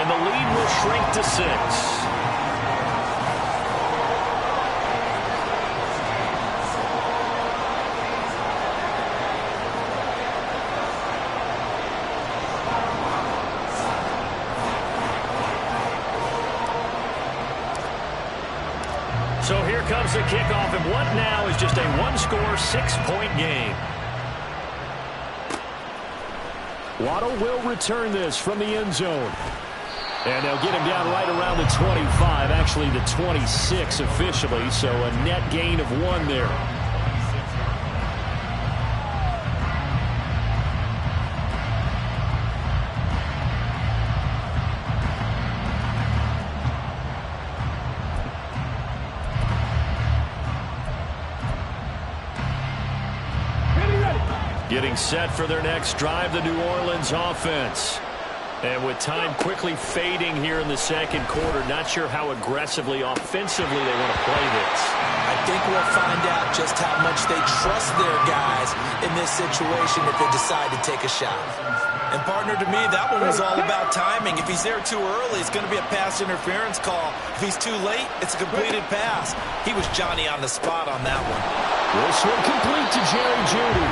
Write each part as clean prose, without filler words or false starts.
And the lead will shrink to 6. So here comes the kickoff, and what now is just a one-score, 6-point game. Waddle will return this from the end zone. And they'll get him down right around the 25, actually the 26 officially, so a net gain of 1 there. Getting set for their next drive, the New Orleans offense. And with time quickly fading here in the second quarter, not sure how aggressively, offensively they want to play this. I think we'll find out just how much they trust their guys in this situation if they decide to take a shot. And, partner, to me, that one was all about timing. If he's there too early, it's going to be a pass interference call. If he's too late, it's a completed pass. He was Johnny on the spot on that one. This one complete to Jerry Jeudy.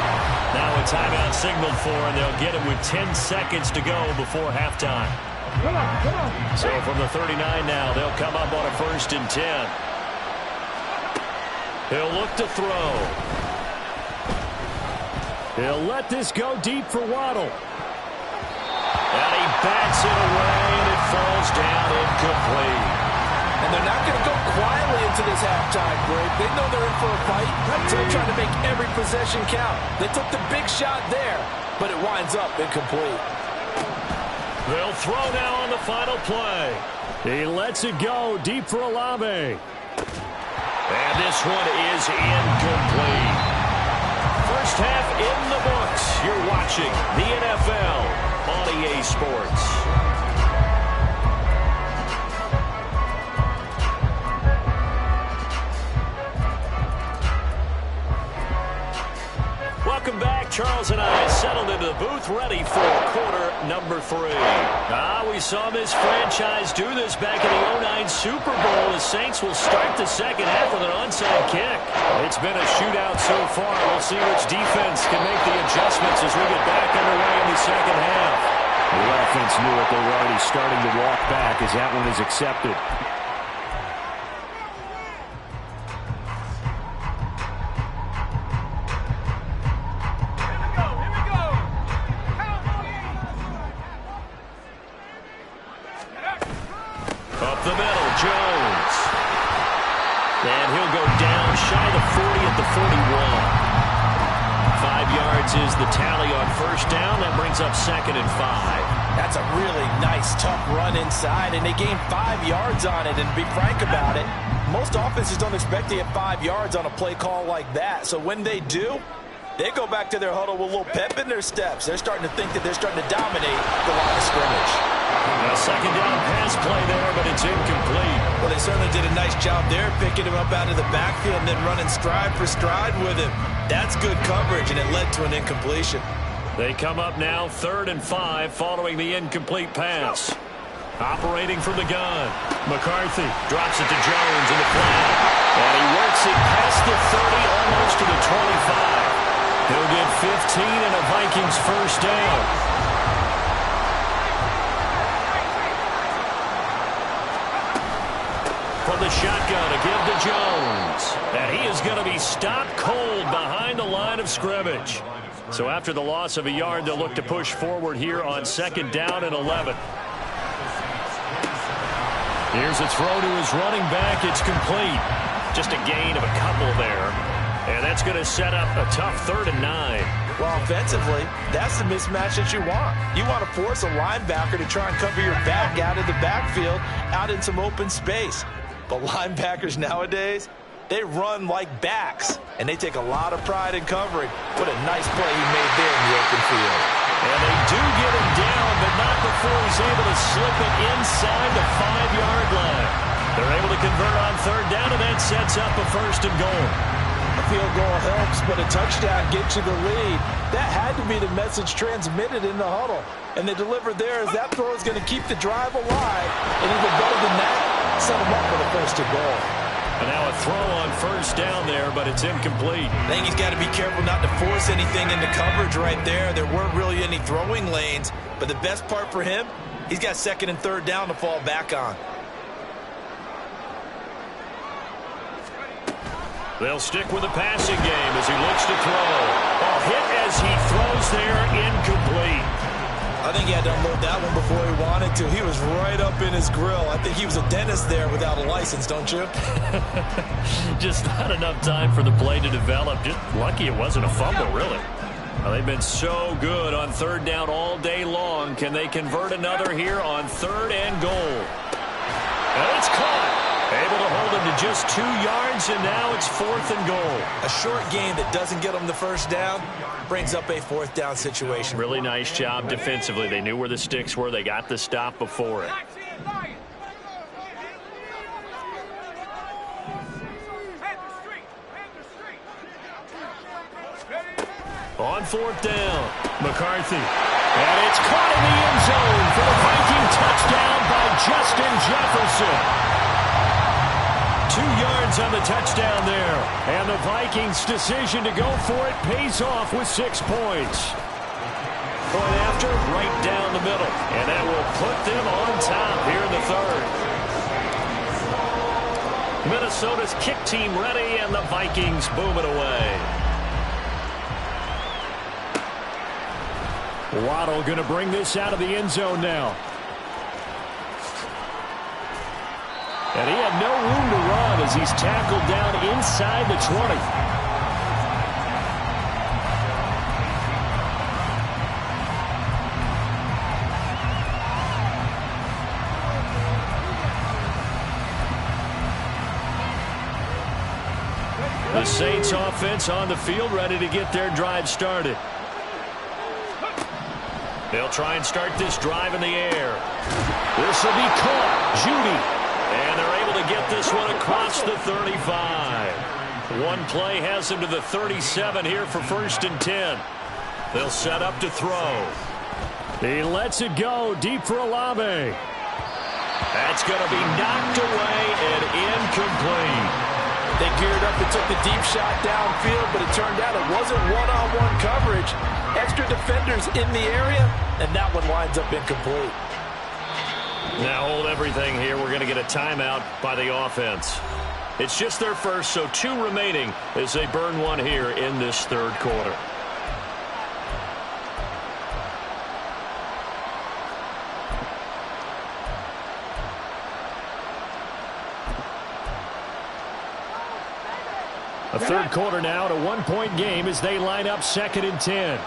Now a timeout signaled for, and they'll get him with 10 seconds to go before halftime. So from the 39 now, they'll come up on a 1st and 10. He'll look to throw. He'll let this go deep for Waddle. And he bats it away, and it falls down incomplete. And they're not going to go quietly into this halftime break. They know they're in for a fight, so they're trying to make every possession count. They took the big shot there, but it winds up incomplete. They'll throw now on the final play. He lets it go deep for Olave. And this one is incomplete. First half in the books. You're watching the NFL on EA Sports. Welcome back. Charles and I settled into the booth ready for quarter number 3. We saw this franchise do this back in the 2009 Super Bowl. The Saints will start the second half with an onside kick. It's been a shootout so far. We'll see which defense can make the adjustments as we get back underway in the second half. The offense knew it. They were already starting to walk back as that one is accepted. Up the middle, Jones. And he'll go down shy of the 40 at the 41. 5 yards is the tally on first down. That brings up 2nd and 5. That's a really nice, tough run inside, and they gained 5 yards on it. And to be frank about it, most offenses don't expect to get 5 yards on a play call like that. So when they do, they go back to their huddle with a little pep in their steps. They're starting to think that they're starting to dominate the line of scrimmage. A second down pass play there, but it's incomplete. Well, they certainly did a nice job there, picking him up out of the backfield and then running stride for stride with him. That's good coverage, and it led to an incompletion. They come up now 3rd and 5 following the incomplete pass. Operating from the gun. McCarthy drops it to Jones in the flat. And he works it past the 30, almost to the 25. He'll get 15 and a Vikings first down. From the shotgun to give to Jones. And he is going to be stopped cold behind the line of scrimmage. So after the loss of a yard, they'll look to push forward here on 2nd down and 11. Here's a throw to his running back. It's complete. Just a gain of a couple there. And that's going to set up a tough 3rd and 9. Well, offensively, that's the mismatch that you want. You want to force a linebacker to try and cover your back out of the backfield, out in some open space. But linebackers nowadays, they run like backs, and they take a lot of pride in covering. What a nice play he made there in the open field. And they do get him down, but not before he's able to slip it inside the 5-yard line. They're able to convert on 3rd down, and that sets up a 1st and goal. A field goal helps, but a touchdown gets you the lead. That had to be the message transmitted in the huddle. And they delivered there as that throw is going to keep the drive alive. And even better than that, set them up for the first and goal. And now a throw on first down there, but it's incomplete. I think he's got to be careful not to force anything into coverage right there. There weren't really any throwing lanes. But the best part for him, he's got second and third down to fall back on. They'll stick with the passing game as he looks to throw. A hit as he throws there, incomplete. I think he had to unload that one before he wanted to. He was right up in his grill. I think he was a dentist there without a license, don't you? Just not enough time for the play to develop. Just lucky it wasn't a fumble, really. Well, they've been so good on third down all day long. Can they convert another here on third and goal? And it's caught. Able to hold him to just 2 yards, and now it's fourth and goal. A short game that doesn't get them the first down brings up a fourth down situation. Really nice job defensively. They knew where the sticks were. They got the stop before it. On fourth down, McCarthy. And it's caught in the end zone for the Viking touchdown by Justin Jefferson. 2 yards on the touchdown there. And the Vikings' decision to go for it pays off with 6 points. Going after, right down the middle. And that will put them on top here in the third. Minnesota's kick team ready, and the Vikings boom it away. Waddle going to bring this out of the end zone now. And he had no room to run as he's tackled down inside the 20. The Saints offense on the field, ready to get their drive started. They'll try and start this drive in the air. This will be caught. Judy. And they're able to get this one across the 35. One play has him to the 37 here for first and 10. They'll set up to throw. He lets it go deep for Olave. That's going to be knocked away and incomplete. They geared up and took the deep shot downfield, but it turned out it wasn't one-on-one coverage. Extra defenders in the area, and that one lines up incomplete. Now hold everything here. We're going to get a timeout by the offense. It's just their first, so 2 remaining as they burn one here in this third quarter. A third quarter now at a 1-point game as they line up second and 10.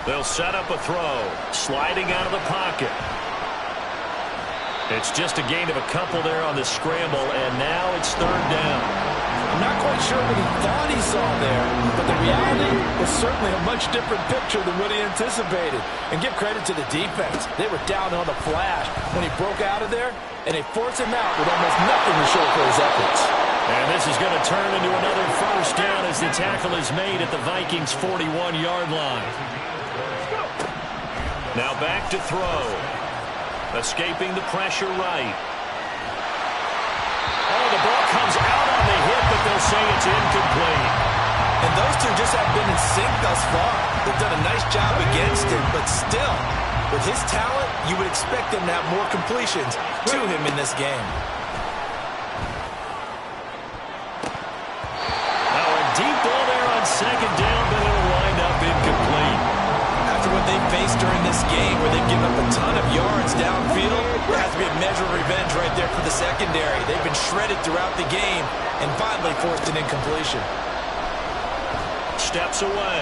They'll set up a throw, sliding out of the pocket. It's just a gain of a couple there on the scramble, and now it's third down. I'm not quite sure what he thought he saw there, but the reality was certainly a much different picture than what he anticipated. And give credit to the defense. They were down on the flash when he broke out of there, and they forced him out with almost nothing to show for his efforts. And this is going to turn into another first down as the tackle is made at the Vikings' 41-yard line. Now back to throw. Escaping the pressure right. Oh, the ball comes out on the hit, but they'll say it's incomplete. And those two just have been in sync thus far. They've done a nice job against him, but still, with his talent, you would expect them to have more completions to him in this game. Now a deep ball there on second down, but it'll wind up incomplete. After what they faced during this game where they've given up a ton of yards downfield, there has to be a measure of revenge right there for the secondary. They've been shredded throughout the game and finally forced an incompletion. Steps away.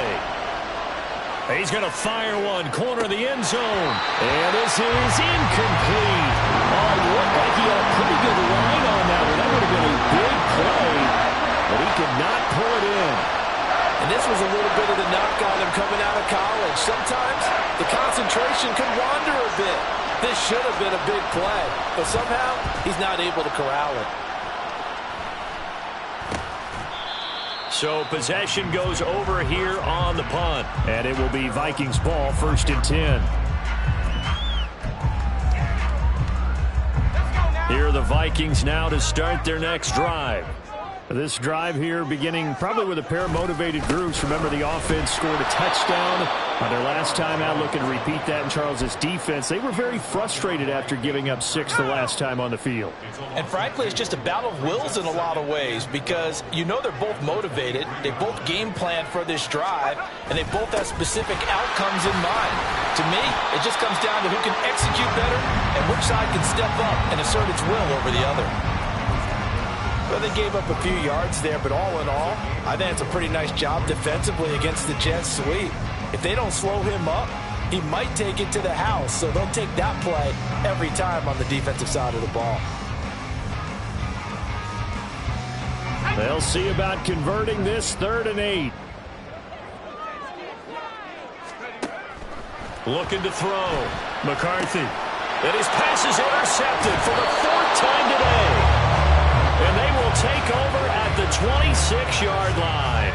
He's going to fire one, corner of the end zone. And this is incomplete. Oh, looked like he had a pretty good line on that one. That would have been a big play, but he could not pull it in. And this was a little bit of the knock on him coming out of college. Sometimes the concentration can wander a bit. This should have been a big play, but somehow he's not able to corral it. So possession goes over here on the punt. And it will be Vikings ball, 1st and 10. Here are the Vikings now to start their next drive. This drive here beginning probably with a pair of motivated groups. Remember, the offense scored a touchdown on their last time out. Looking to repeat that in Charles's defense. They were very frustrated after giving up 6 the last time on the field. And frankly, it's just a battle of wills in a lot of ways because you know they're both motivated. They both game plan for this drive, and they both have specific outcomes in mind. To me, it just comes down to who can execute better and which side can step up and assert its will over the other. Well, they gave up a few yards there, but all in all, I think it's a pretty nice job defensively against the Jets sweep. If they don't slow him up, he might take it to the house, so they'll take that play every time on the defensive side of the ball. They'll see about converting this 3rd and 8. Looking to throw. McCarthy. And his pass is intercepted for the 4th time today. And they will take over at the 26-yard line.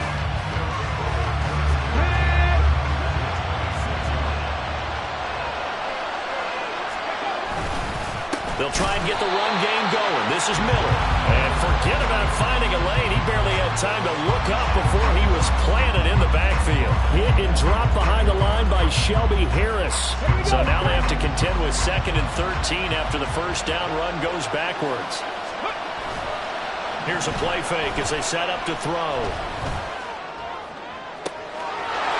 They'll try and get the run game going. This is Miller. And forget about finding a lane. He barely had time to look up before he was planted in the backfield. Hit and dropped behind the line by Shelby Harris. So now they have to contend with 2nd and 13 after the first down run goes backwards. Here's a play fake as they set up to throw.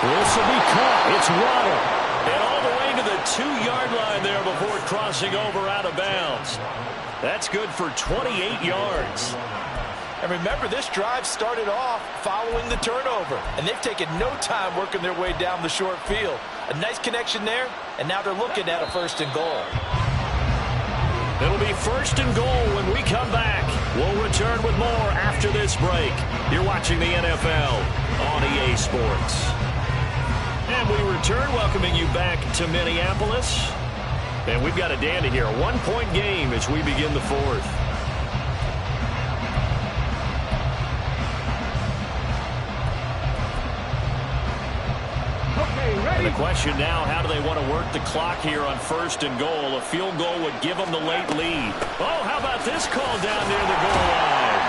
This will be caught. It's Waddle. And all the way to the 2-yard line there before crossing over out of bounds. That's good for 28 yards. And remember, this drive started off following the turnover. And they've taken no time working their way down the short field. A nice connection there, and now they're looking at a 1st and goal. It'll be 1st and goal when we come back. We'll return with more after this break. You're watching the NFL on EA Sports. And we return, welcoming you back to Minneapolis. And we've got a dandy here. A 1-point game as we begin the 4th. And the question now, how do they want to work the clock here on 1st and goal? A field goal would give them the late lead. Oh, how about this call down near the goal line?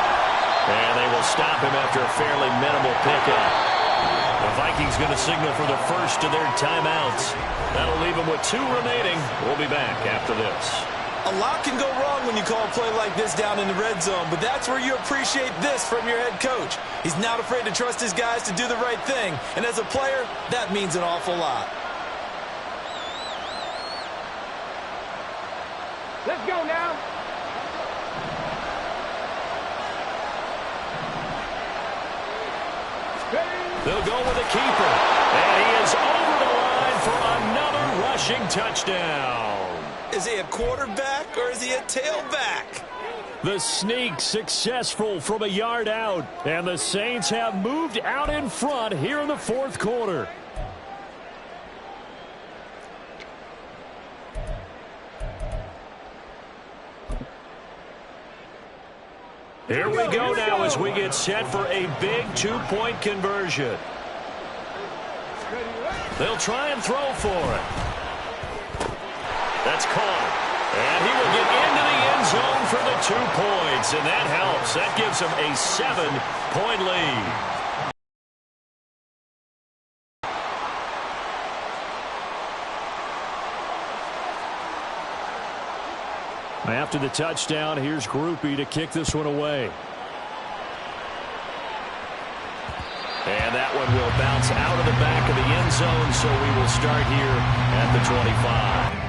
And they will stop him after a fairly minimal pickup. The Vikings going to signal for the first of their timeouts. That'll leave them with 2 remaining. We'll be back after this. A lot can go wrong when you call a play like this down in the red zone, but that's where you appreciate this from your head coach. He's not afraid to trust his guys to do the right thing, and as a player, that means an awful lot. Let's go now. They'll go with a keeper, and he is over the line for another rushing touchdown. Is he a quarterback or is he a tailback? The sneak successful from a yard out, and the Saints have moved out in front here in the 4th quarter. Here we go now as we get set for a big 2-point conversion. They'll try and throw for it. That's caught. And he will get into the end zone for the 2 points, and that helps. That gives him a 7-point lead. After the touchdown, here's Groupie to kick this one away. And that one will bounce out of the back of the end zone, so we will start here at the 25.